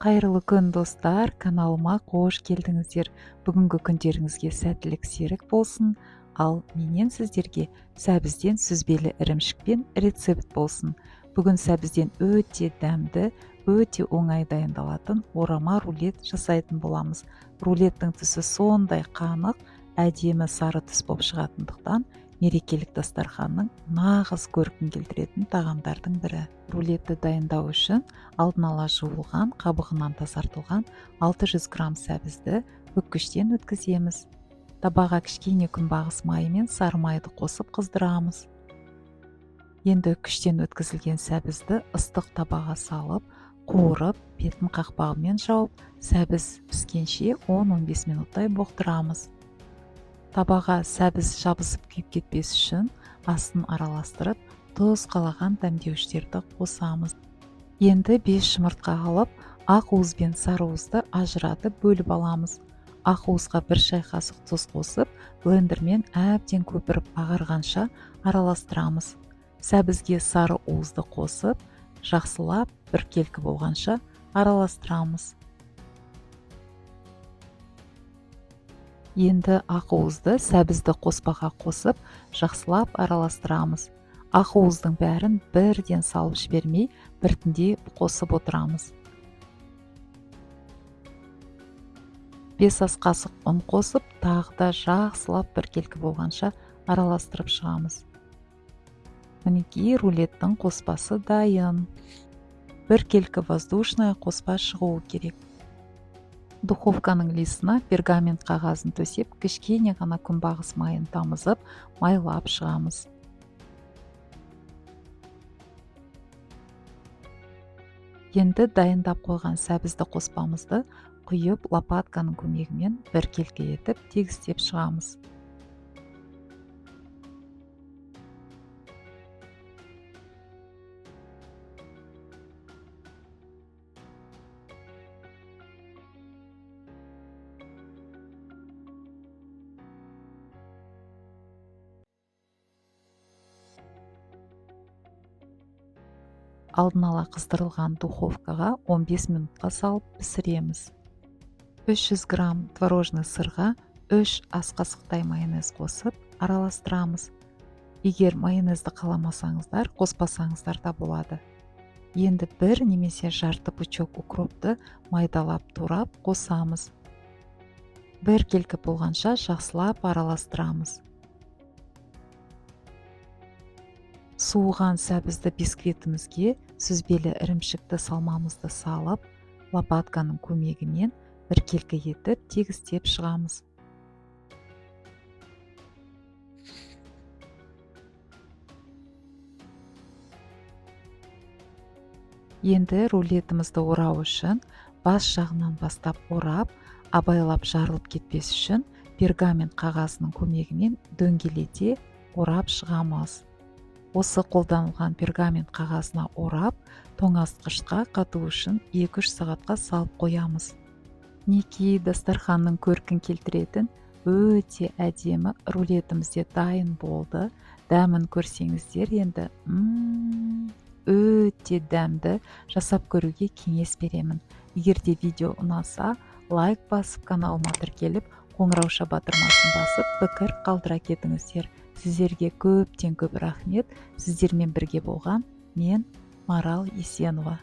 Қайырлы күн достар, каналыма қош келдіңіздер. Бүгінгі күндеріңізге сәттілік серік болсын, ал менен сіздерге сәбізден сүзбелі ірімшікпен рецепт болсын. Бүгін сәбізден өте дәмді, өте оңай дайындалатын орама рулет жасайтын боламыз. Рулеттің түсі сондай қанық, әдемі сары түс болып шығатындықтан мерекелік дастарханның нағыз көркін келтіретін тағамдардың бірі. Рулетті дайындау үшін алдын ала жуылған, қабығынан тазартылған 600 грамм сәбізді бүккіштен өткіземіз. Табаға кішкене күнбағыс майы мен сары майды қосып қыздырамыз. Енді күштен өткізілген сәбізді ыстық табаға салып, қуырып, бетін қақпағымен жауып, сәбіз піскенше 10-15 минуттай боқтырамыз. Табаға сәбіз жабысып күйіп кетпес үшін астын араластырып, тұз қалаған дәмдеуіштерді қосамыз. Енді 5 жұмыртқа алып, ақ уыз бен сары уызды ажыратып бөліп аламыз. Ақ уызға 1 шай қасық тұз қосып, блендермен әбден көпіріп ағарғанша араластырамыз. Сәбізге сары уызды қосып, жақсылап біркелкі болғанша араластырамыз. Енді ақ уызды сәбізді қоспаға қосып, жақсылап араластырамыз. Ақ уыздың бәрін бірден салып жібермей, біртіндей қосып отырамыз. 5 ас қасық ұн қосып, тағы да жақсылап біркелкі болғанша араластырып шығамыз. Мінекей рулеттің қоспасы дайын. Біркелкі воздушная қоспа шығуы керек. Духовканың листына пергамент қағазын төсеп, кішкене ғана күнбағыс майын тамызып, майлап шығамыз. Енді дайындап қойған сәбізді қоспамызды құйып, лопатканың көмегімен біркелкі етіп, тегістеп шығамыз. Алдын ала қыздырылған духовкаға 15 минутқа салып пісіреміз. 300 грамм творожный сырға 3 ас қасықтай майонез қосып араластырамыз. Егер майонезді қаламасаңыздар, қоспасаңыздар да болады. Енді 1 немесе жарты пучок укропты майдалап турап қосамыз. Біркелкі болғанша жақсылап араластырамыз. Суыған сәбізді бисквитімізге сүзбелі ірімшікті салмамызды салып, лопатканың көмегімен біркелкі етіп, тегістеп шығамыз. Енді рулетімізді орау үшін бас жағынан бастап орап, абайлап жарылып кетпес үшін пергамент қағазының көмегімен дөңгелете орап шығамыз. Осы қолданылған пергамент қағазына орап, тоңазытқышқа қату үшін 2-3 сағатқа салып қоямыз. Мінекей дастарханның көркін келтіретін өте әдемі рулетімізде дайын болды. Дәмін көрсеңіздер енді өте дәмді, жасап көруге кеңес беремін. Егер де видео ұнаса, лайк басып, каналыма тіркеліп, қоңырауша батырмасын басып, пікір қалдыра кетіңіздер. Сіздерге көптен көп рахмет. Сіздермен бірге болған мен Марал Есенова.